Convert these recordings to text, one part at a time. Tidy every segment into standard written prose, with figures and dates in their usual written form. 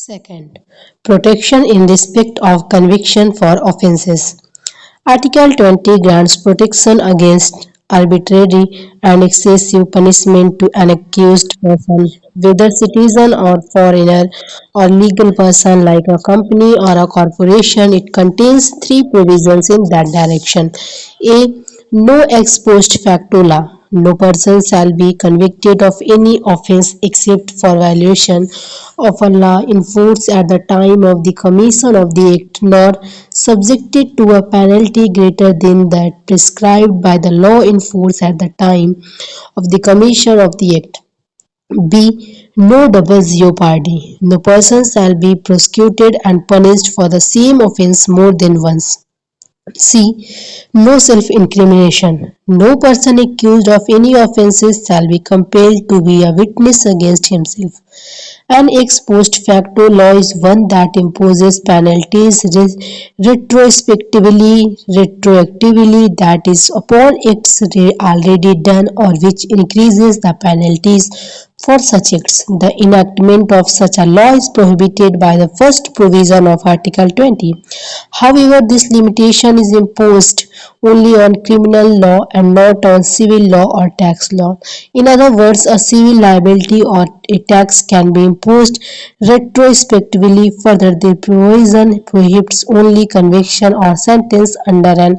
Second, protection in respect of conviction for offences. Article 20 grants protection against arbitrary and excessive punishment to an accused person, whether citizen or foreigner or legal person like a company or a corporation. It contains three provisions in that direction. A. No ex post facto law. No person shall be convicted of any offence except for violation of a law in force at the time of the commission of the act, nor subjected to a penalty greater than that prescribed by the law in force at the time of the commission of the act. B. No double jeopardy. No person shall be prosecuted and punished for the same offence more than once. C. No self-incrimination. No person accused of any offences shall be compelled to be a witness against himself. An ex post facto law is one that imposes penalties retroactively, that is, upon acts already done or which increases the penalties for such acts. The enactment of such a law is prohibited by the first provision of Article 20. However, this limitation is imposed only on criminal law and not on civil law or tax law. In other words, a civil liability or a tax can be imposed retrospectively. Further, the provision prohibits only conviction or sentence under an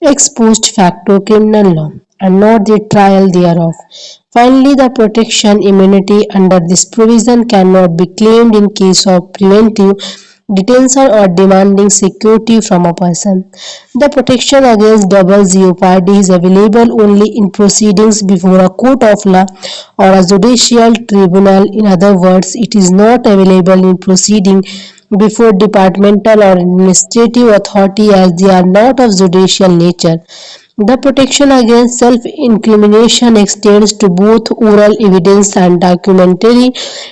ex post facto criminal law and not the trial thereof. Finally, the protection immunity under this provision cannot be claimed in case of preventive detention or demanding security from a person. The protection against double jeopardy is available only in proceedings before a court of law or a judicial tribunal. In other words, it is not available in proceeding before departmental or administrative authority as they are not of judicial nature. The protection against self-incrimination extends to both oral evidence and documentary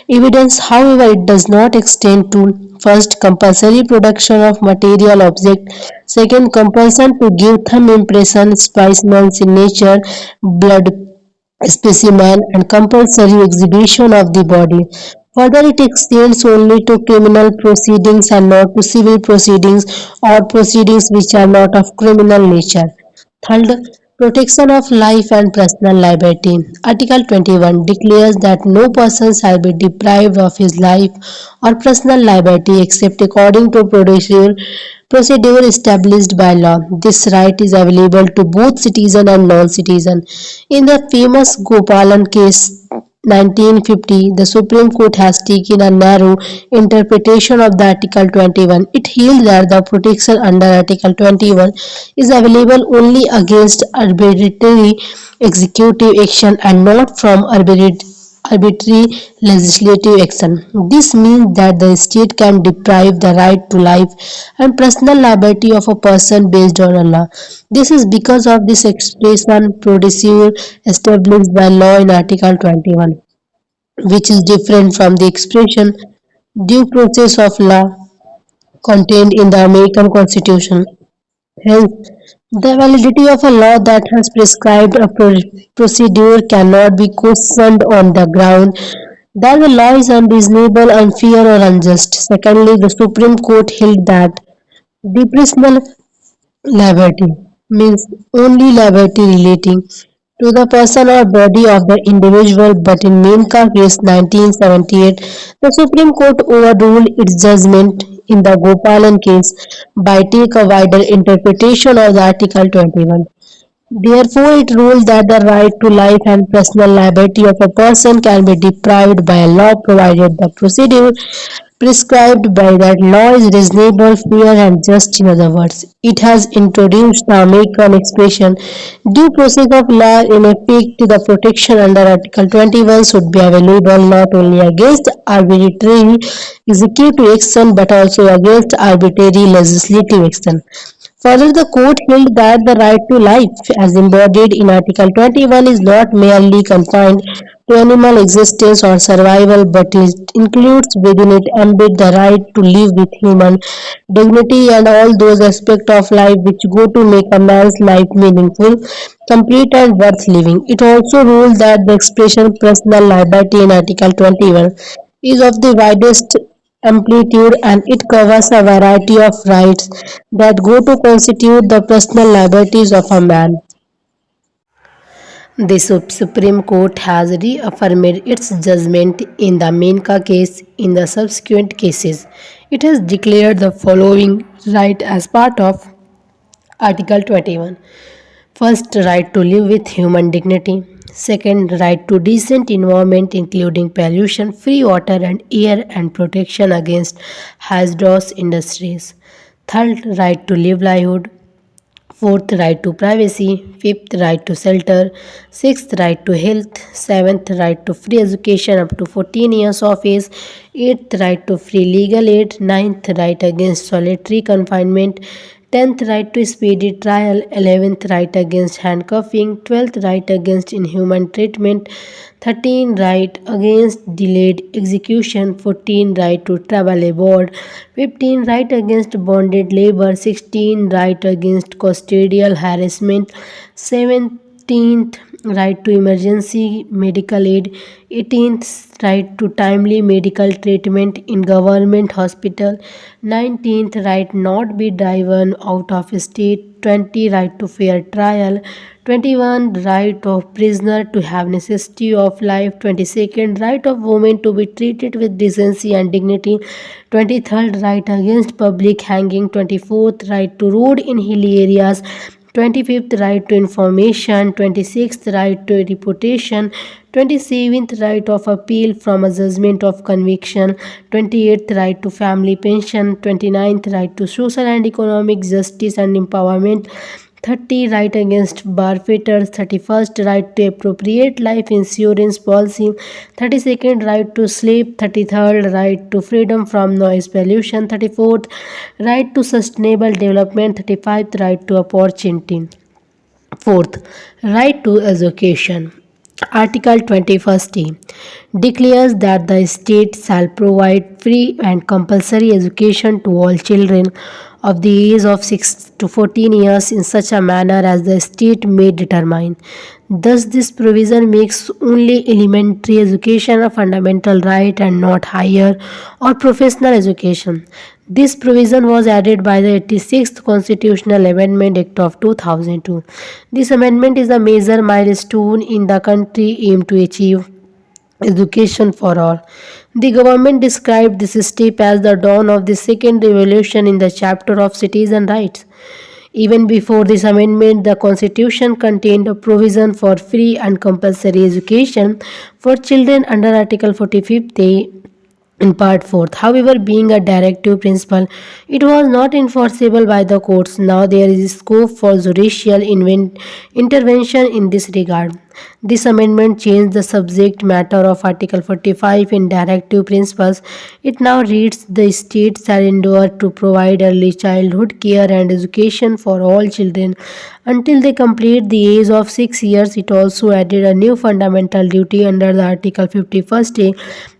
evidence. However, it does not extend to first, compulsory production of material object; second, compulsion to give thumb impression, specimen signature, blood specimen, and compulsory exhibition of the body. Further, it extends only to criminal proceedings and not to civil proceedings or proceedings which are not of criminal nature. Third, protection of life and personal liberty. Article 21 declares that no person shall be deprived of his life or personal liberty except according to procedure established by law. This right is available to both citizen and non-citizen. In the famous Gopalan case 1950, the Supreme Court has taken a narrow interpretation of the Article 21. It held that the protection under Article 21 is available only against arbitrary executive action and not from arbitrary legislative action. This means that the state can deprive the right to life and personal liberty of a person based on a law. This is because of this expression procedure established by law in Article 21, which is different from the expression due process of law contained in the American Constitution. Hence, the validity of a law that has prescribed a procedure cannot be questioned on the ground that the law is unreasonable, unfair, or unjust. Secondly, the Supreme Court held that the personal liberty means only liberty relating to the person or body of the individual, but in Menka case 1978, the Supreme Court overruled its judgment in the Gopalan case by take a wider interpretation of the Article 21. Therefore, it ruled that the right to life and personal liberty of a person can be deprived by a law provided the procedure prescribed by that law is reasonable, fair, and just. In other words, it has introduced the American expression due process of law. In effect, the protection under Article 21 should be available not only against arbitrary executive action but also against arbitrary legislative action. Further, the court held that the right to life, as embodied in Article 21, is not merely confined to animal existence or survival, but it includes within it embed the right to live with human dignity and all those aspects of life which go to make a man's life meaningful, complete, and worth living. It also ruled that the expression personal liberty in Article 21 is of the widest amplitude, and it covers a variety of rights that go to constitute the personal liberties of a man. The Supreme Court has reaffirmed its judgment in the Menka case. In the subsequent cases, it has declared the following right as part of Article 21. First, right to live with human dignity. Second, right to decent environment including pollution, free water and air and protection against hazardous industries. Third, right to livelihood. Fourth, right to privacy. Fifth, right to shelter. Sixth, right to health. Seventh, right to free education up to 14 years of age. Eighth, right to free legal aid. Ninth, right against solitary confinement. 10th, right to speedy trial. 11th, right against handcuffing. 12th, right against inhuman treatment. 13, right against delayed execution. 14, right to travel abroad. 15, right against bonded labor. 16, right against custodial harassment. 17th, right to emergency medical aid. 18th, right to timely medical treatment in government hospital. 19th, right not be driven out of state. 20, right to fair trial. 21, right of prisoner to have necessity of life. 22nd, right of women to be treated with decency and dignity. 23rd, right against public hanging. 24th, right to road in hilly areas. 25th, right to information. 26th, right to reputation. 27th, right of appeal from a judgment of conviction. 28th, right to family pension. 29th, right to social and economic justice and empowerment. 30, right against barfetters. 31st, right to appropriate life insurance policy. 32nd, right to sleep. 33rd, right to freedom from noise pollution. 34th, right to sustainable development. 35th, right to opportunity. Fourth, right to education. Article 21st declares that the state shall provide free and compulsory education to all children of the age of 6 to 14 years in such a manner as the state may determine. Thus, this provision makes only elementary education a fundamental right and not higher or professional education. This provision was added by the 86th Constitutional Amendment Act of 2002. This amendment is a major milestone in the country aimed to achieve education for all. The government described this step as the dawn of the second revolution in the chapter of citizen rights. Even before this amendment, the Constitution contained a provision for free and compulsory education for children under Article 45 in Part 4th. However, being a directive principle, it was not enforceable by the courts. Now there is scope for judicial intervention in this regard. This amendment changed the subject matter of Article 45 in Directive Principles. It now reads the state shall endeavour to provide early childhood care and education for all children until they complete the age of 6 years. It also added a new fundamental duty under the Article 51st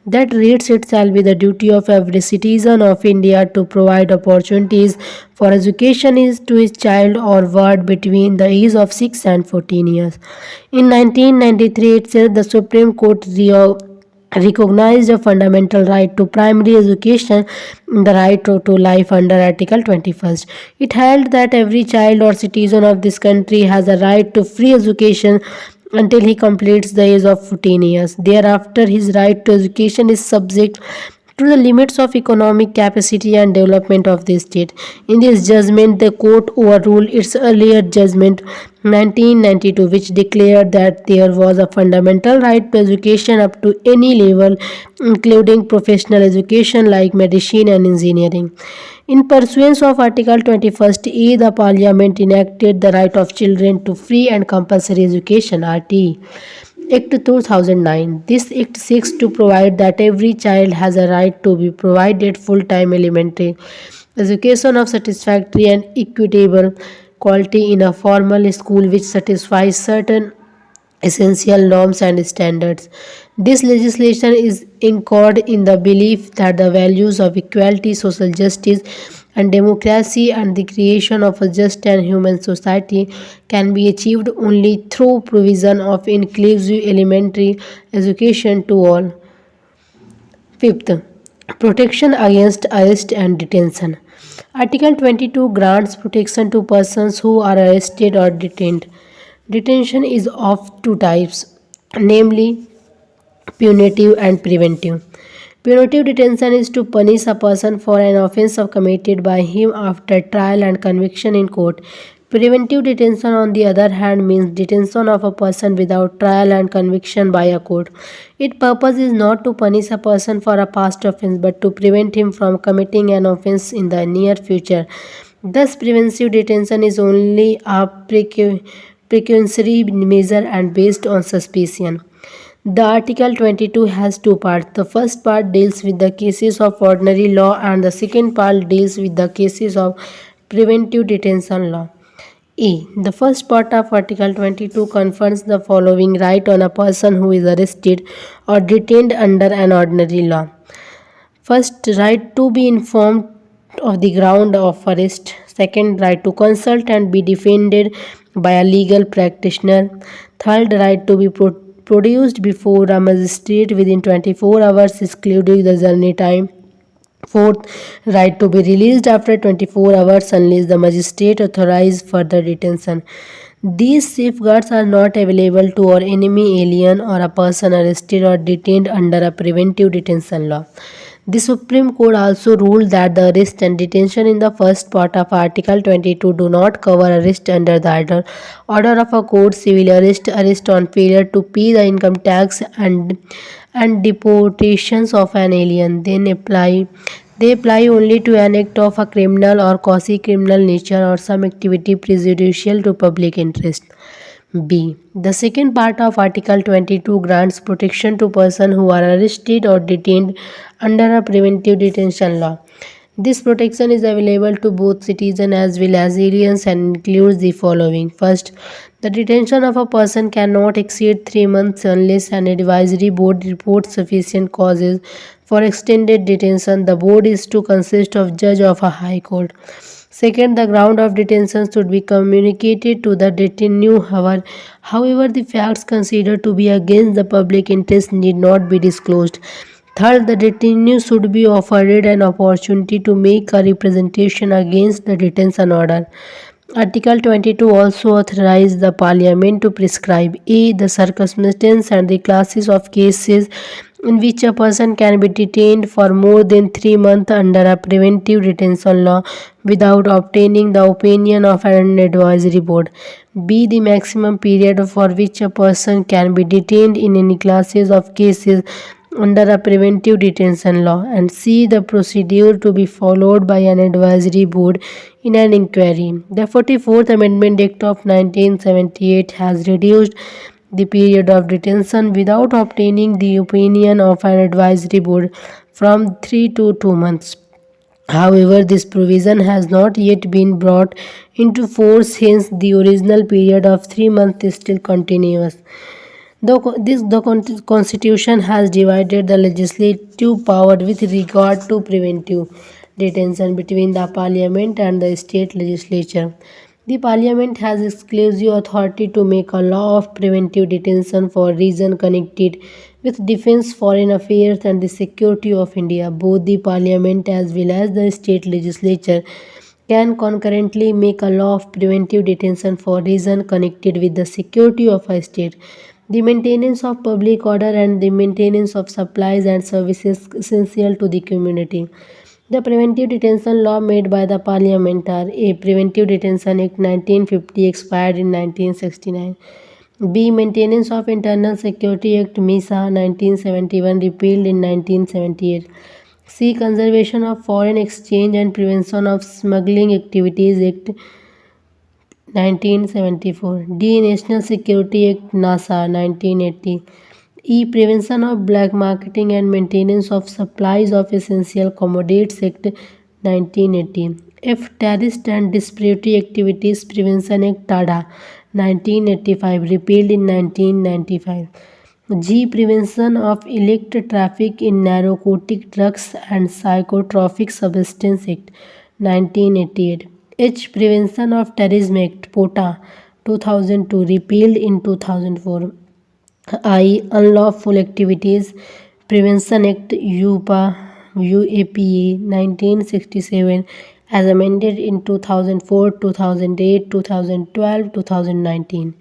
that reads it shall be the duty of every citizen of India to provide opportunities for education is to his child or ward between the age of 6 and 14 years. In 1993 itself, the Supreme Court recognized a fundamental right to primary education, the right to life under Article 21st. It held that every child or citizen of this country has a right to free education until he completes the age of 14 years. Thereafter, his right to education is subject to the limits of economic capacity and development of the state. In this judgment, the court overruled its earlier judgment 1992, which declared that there was a fundamental right to education up to any level, including professional education like medicine and engineering. In pursuance of Article 21st the Parliament enacted the Right of Children to Free and Compulsory Education (RT) Act 2009. This act seeks to provide that every child has a right to be provided full-time elementary education of satisfactory and equitable quality in a formal school which satisfies certain essential norms and standards. This legislation is anchored in the belief that the values of equality, social justice, and democracy and the creation of a just and human society can be achieved only through provision of inclusive elementary education to all. Fifth, Protection against arrest and detention. Article 22 grants protection to persons who are arrested or detained. Detention is of two types, namely punitive and preventive. Punitive detention is to punish a person for an offense committed by him after trial and conviction in court. Preventive detention, on the other hand, means detention of a person without trial and conviction by a court. Its purpose is not to punish a person for a past offense but to prevent him from committing an offense in the near future. Thus, preventive detention is only a precautionary measure and based on suspicion. The Article 22 has two parts. The first part deals with the cases of ordinary law and the second part deals with the cases of preventive detention law. A. The first part of Article 22 confers the following right on a person who is arrested or detained under an ordinary law. First, right to be informed of the ground of arrest. Second, right to consult and be defended by a legal practitioner. Third, right to be produced before a magistrate within 24 hours, excluding the journey time. Fourth, right to be released after 24 hours unless the magistrate authorizes further detention. These safeguards are not available to our enemy alien or a person arrested or detained under a preventive detention law. The Supreme Court also ruled that the arrest and detention in the first part of Article 22 do not cover arrest under the order of a court, civil arrest, arrest on failure to pay the income tax, and deportations of an alien. They apply only to an act of a criminal or quasi-criminal nature or some activity prejudicial to public interest. B. The second part of Article 22 grants protection to persons who are arrested or detained under a preventive detention law. This protection is available to both citizens as well as aliens and includes the following. First, the detention of a person cannot exceed 3 months unless an advisory board reports sufficient causes for extended detention. The board is to consist of judge of a high court. Second, the ground of detention should be communicated to the detainee. However, the facts considered to be against the public interest need not be disclosed. Third, the detainee should be offered an opportunity to make a representation against the detention order. Article 22 also authorizes the Parliament to prescribe a. the circumstances and the classes of cases in which a person can be detained for more than 3 months under a preventive detention law without obtaining the opinion of an advisory board. B. The maximum period for which a person can be detained in any classes of cases under a preventive detention law, and C. the procedure to be followed by an advisory board in an inquiry. The 44th Amendment Act of 1978 has reduced the period of detention without obtaining the opinion of an advisory board from 3 to 2 months. However, this provision has not yet been brought into force, hence the original period of 3 months is still continuous. The Constitution has divided the legislative power with regard to preventive detention between the Parliament and the state legislature. The Parliament has exclusive authority to make a law of preventive detention for reasons connected with defense, foreign affairs, and the security of India. Both the Parliament as well as the state legislature can concurrently make a law of preventive detention for reasons connected with the security of a state, the maintenance of public order, and the maintenance of supplies and services essential to the community. The preventive detention law made by the Parliament are A. Preventive Detention Act 1950 expired in 1969. B. Maintenance of Internal Security Act MISA 1971 repealed in 1978. C. Conservation of Foreign Exchange and Prevention of Smuggling Activities Act 1974. D. National Security Act NASA 1980. E. Prevention of Black Marketing and Maintenance of Supplies of Essential Commodities Act 1980. F. Terrorist and Disparity Activities Prevention Act TADA 1985 repealed in 1995. G. Prevention of Illicit Traffic in Narcotic Drugs and Psychotropic Substance Act 1988. H. Prevention of Terrorism Act POTA 2002 repealed in 2004. I. Unlawful Activities Prevention Act UPA UAPA 1967 as amended in 2004, 2008, 2012, 2019.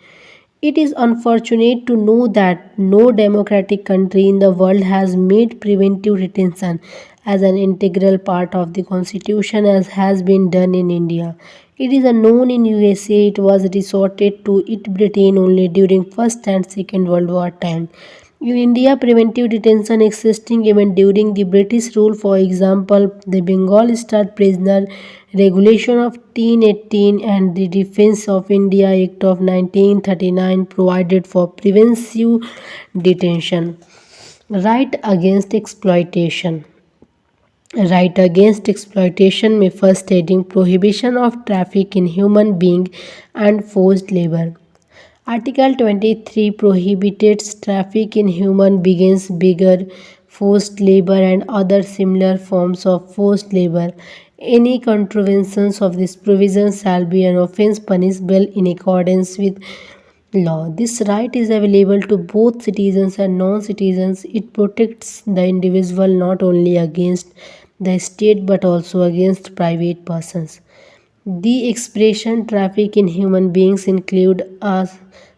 It is unfortunate to know that no democratic country in the world has made preventive detention as an integral part of the constitution as has been done in India. It is unknown in USA it was resorted to it Britain only during First and Second World War time. In India, preventive detention existing even during the British rule. For example, the Bengal Star Prisoner Regulation of 1818 and the Defence of India Act of 1939 provided for preventive detention. Right against exploitation. Right against exploitation may first stating prohibition of traffic in human being and forced labor. Article 23 prohibits traffic in human beings, bigger, forced labor, and other similar forms of forced labor. Any contraventions of this provision shall be an offence punishable in accordance with law. This right is available to both citizens and non citizens. It protects the individual not only against the state but also against private persons. The expression traffic in human beings include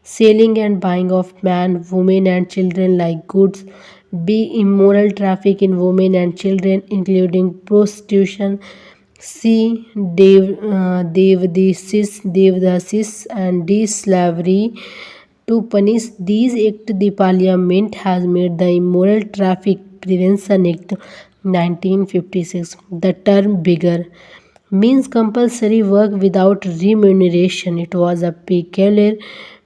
selling and buying of man, women and children like goods. B. Immoral traffic in women and children including prostitution. C. Devdasis and D. Slavery. To punish these acts, the Parliament has made the Immoral Traffic Prevention Act 1956. The term beggar means compulsory work without remuneration. It was a peculiar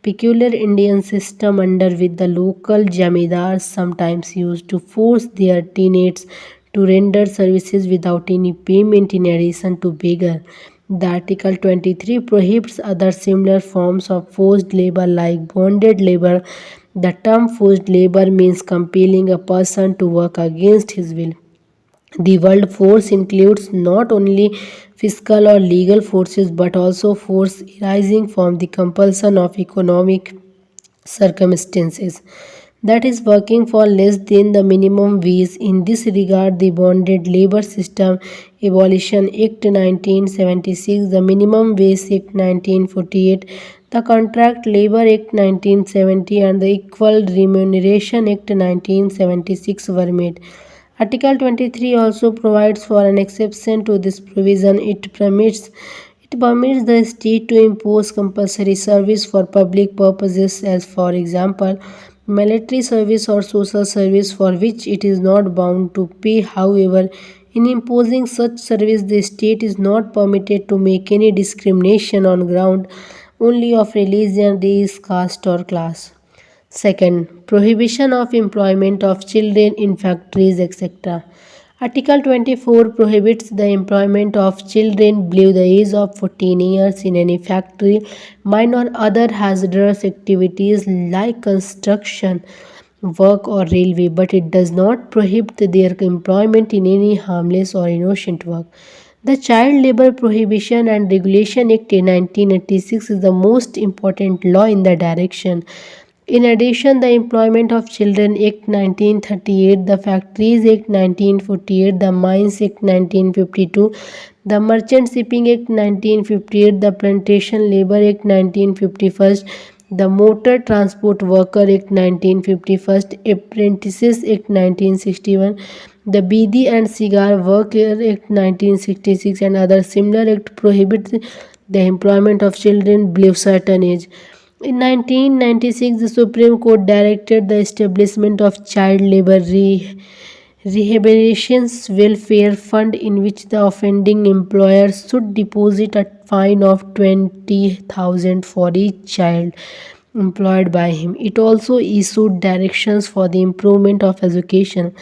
Indian system under which the local jamidars sometimes used to force their tenants to render services without any payment in addition to beggar. The Article 23 prohibits other similar forms of forced labor like bonded labor. The term forced labor means compelling a person to work against his will. The word force includes not only physical or legal forces but also force arising from the compulsion of economic circumstances, that is working for less than the minimum wage. In this regard, the Bonded Labor System Abolition Act 1976, the Minimum Wage Act 1948, the Contract Labor Act 1970 and the Equal Remuneration Act 1976 were made. Article 23 also provides for an exception to this provision. It permits the state to impose compulsory service for public purposes as, for example, military service or social service for which it is not bound to pay. However, in imposing such service, the state is not permitted to make any discrimination on ground only of religion, race, caste or class. Second, prohibition of employment of children in factories, etc. Article 24 prohibits the employment of children below the age of 14 years in any factory, mine or other hazardous activities like construction work or railway, but it does not prohibit their employment in any harmless or innocent work. The Child Labor Prohibition and Regulation Act 1986 is the most important law in the direction. In addition, the Employment of Children Act 1938, the Factories Act 1948, the Mines Act 1952, the Merchant Shipping Act 1958, the Plantation Labor Act 1951, the Motor Transport Worker Act 1951, Apprentices Act 1961, the Bidi and Cigar Worker Act 1966 and other similar acts prohibit the employment of children below certain age. In 1996, the Supreme Court directed the establishment of Child Labor Rehabilitation Welfare Fund in which the offending employer should deposit a fine of 20,000 for each child employed by him. It also issued directions for the improvement of education,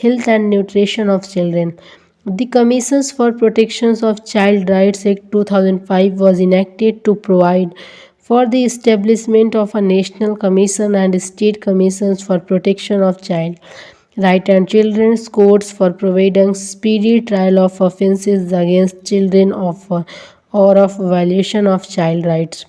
health and nutrition of children. The Commissions for Protection of Child Rights Act 2005 was enacted to provide for the establishment of a national commission and state commissions for protection of child right and children's courts for providing speedy trial of offences against children or of violation of child rights.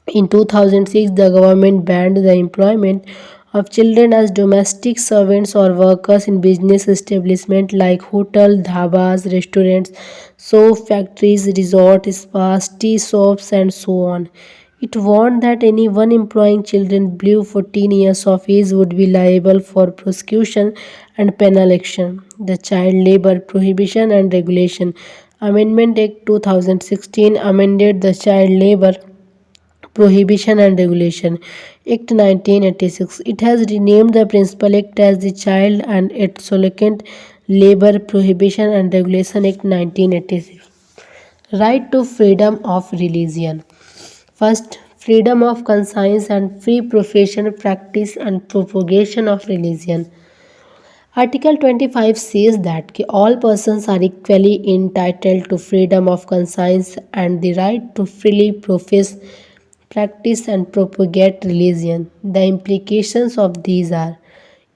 In 2006, the government banned the employment of children as domestic servants or workers in business establishments like hotel, dhabas, restaurants, soap factories, resorts, spas, tea shops, and so on. It warned that anyone employing children below 14 years of age would be liable for prosecution and penal action. The Child Labor Prohibition and Regulation Amendment Act 2016 amended the Child Labor Prohibition and Regulation Act 1986. It has renamed the Principal Act as the Child and Adolescent Labor Prohibition and Regulation Act 1986. Right to freedom of religion. First, freedom of conscience and free profession, practice and propagation of religion. Article 25 says that all persons are equally entitled to freedom of conscience and the right to freely profess, practice and propagate religion. The implications of these are: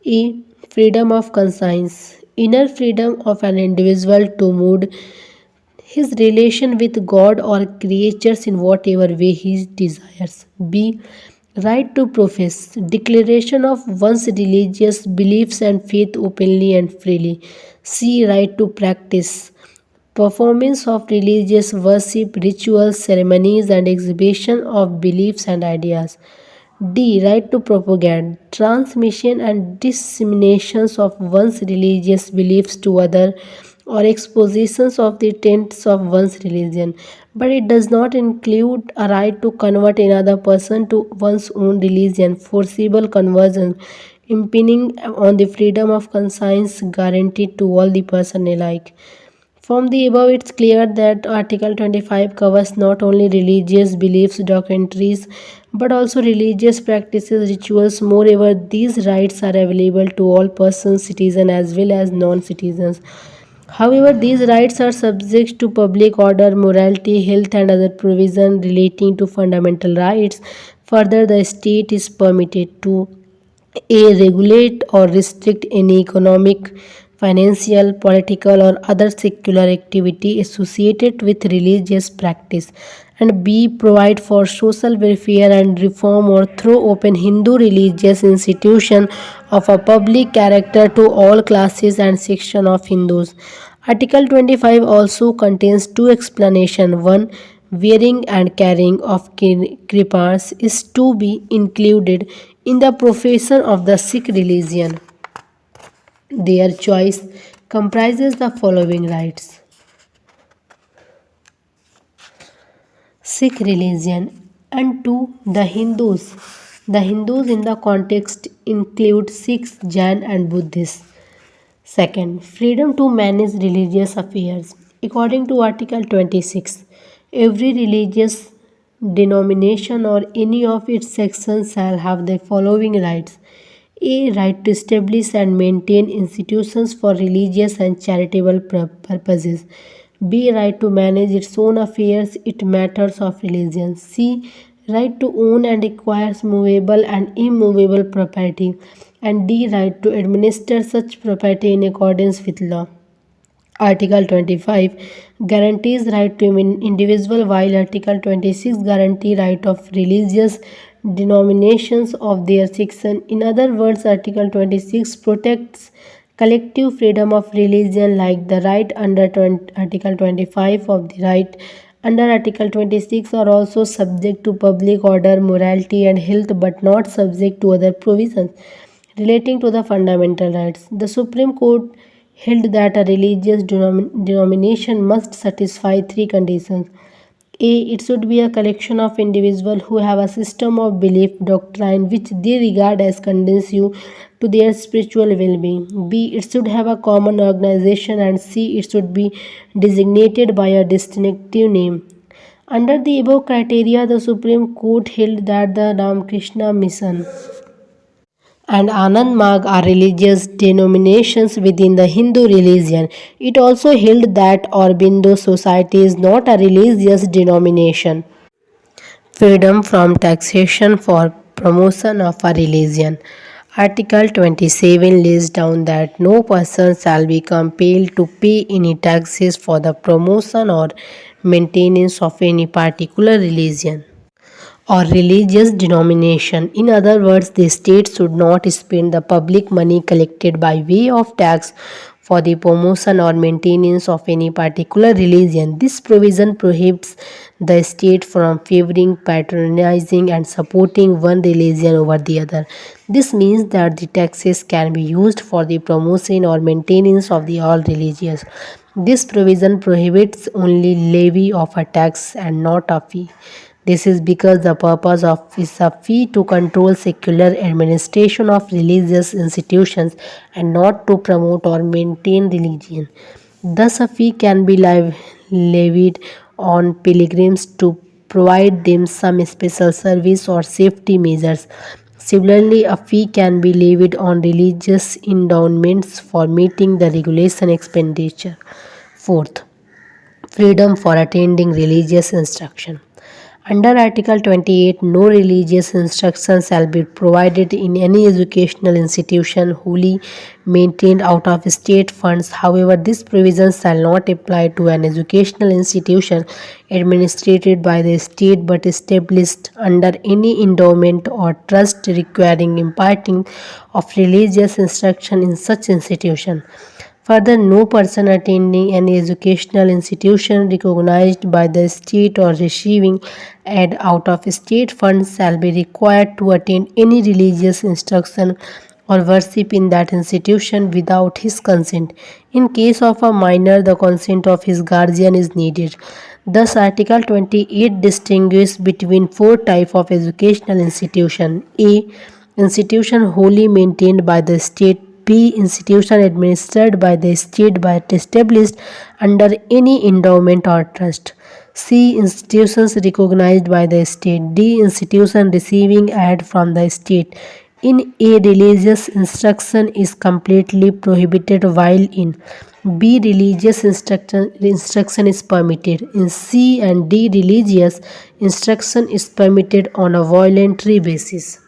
A. Freedom of conscience. Inner freedom of an individual to move his relation with God or creatures in whatever way he desires. B. Right to profess. Declaration of one's religious beliefs and faith openly and freely. C. Right to practice. Performance of religious worship, rituals, ceremonies, and exhibition of beliefs and ideas. D. Right to propagate. Transmission and disseminations of one's religious beliefs to others or expositions of the tenets of one's religion. But it does not include a right to convert another person to one's own religion. Forcible conversion impinging on the freedom of conscience guaranteed to all the person alike. From the above, it's clear that Article 25 covers not only religious beliefs, doctrines, but also religious practices, rituals. Moreover, these rights are available to all persons, citizens as well as non-citizens. However, these rights are subject to public order, morality, health, and other provisions relating to fundamental rights. Further, the state is permitted to A. Regulate or restrict any economic, financial, political, or other secular activity associated with religious practice, and B. Provide for social welfare and reform or throw open Hindu religious institution of a public character to all classes and sections of Hindus. Article 25 also contains two explanations. One, wearing and carrying of kripans is to be included in the profession of the Sikh religion. Their choice comprises the following rights. Sikh religion, and two, the Hindus. The Hindus in the context include Sikhs, Jain and Buddhists. Second, freedom to manage religious affairs. According to Article 26, every religious denomination or any of its sections shall have the following rights. A. Right to establish and maintain institutions for religious and charitable purposes. B. Right to manage its own affairs, it matters of religion. C. Right to own and acquire movable and immovable property. And D. Right to administer such property in accordance with law. Article 25 guarantees right to individual, while Article 26 guarantee right of religious denominations of their section. In other words, Article 26 protects collective freedom of religion like the right under Article 25 of the right under Article 26 are also subject to public order, morality and health, but not subject to other provisions relating to the fundamental rights. The Supreme Court held that a religious denomination must satisfy three conditions. A. It should be a collection of individuals who have a system of belief doctrine which they regard as conducive to their spiritual well-being. B. It should have a common organization. And C. It should be designated by a distinctive name. Under the above criteria, the Supreme Court held that the Ramakrishna Mission and Anand Marg are religious denominations within the Hindu religion. It also held that Aurobindo Society is not a religious denomination. Freedom from taxation for promotion of a religion. Article 27 lays down that no person shall be compelled to pay any taxes for the promotion or maintenance of any particular religion. or religious denomination. In other words, the state should not spend the public money collected by way of tax for the promotion or maintenance of any particular religion. This provision prohibits the state from favoring, patronizing, and supporting one religion over the other. This means that the taxes can be used for the promotion or maintenance of the all religions. This provision prohibits only levy of a tax and not a fee. This is because the purpose of is a fee to control secular administration of religious institutions and not to promote or maintain religion. Thus, a fee can be levied on pilgrims to provide them some special service or safety measures. Similarly, a fee can be levied on religious endowments for meeting the regulation expenditure. Fourth, freedom for attending religious instruction. Under Article 28, no religious instruction shall be provided in any educational institution wholly maintained out of state funds. However, this provision shall not apply to an educational institution administered by the state but established under any endowment or trust requiring imparting of religious instruction in such institution. Further, no person attending any educational institution recognized by the state or receiving aid out of state funds shall be required to attend any religious instruction or worship in that institution without his consent. In case of a minor, the consent of his guardian is needed. Thus, Article 28 distinguishes between four types of educational institution. A. Institution wholly maintained by the state. B. Institution administered by the state but established under any endowment or trust. C. Institutions recognized by the state. D. Institution receiving aid from the state. In A, religious instruction is completely prohibited, while in B, religious instruction is permitted. In C and D, religious instruction is permitted on a voluntary basis.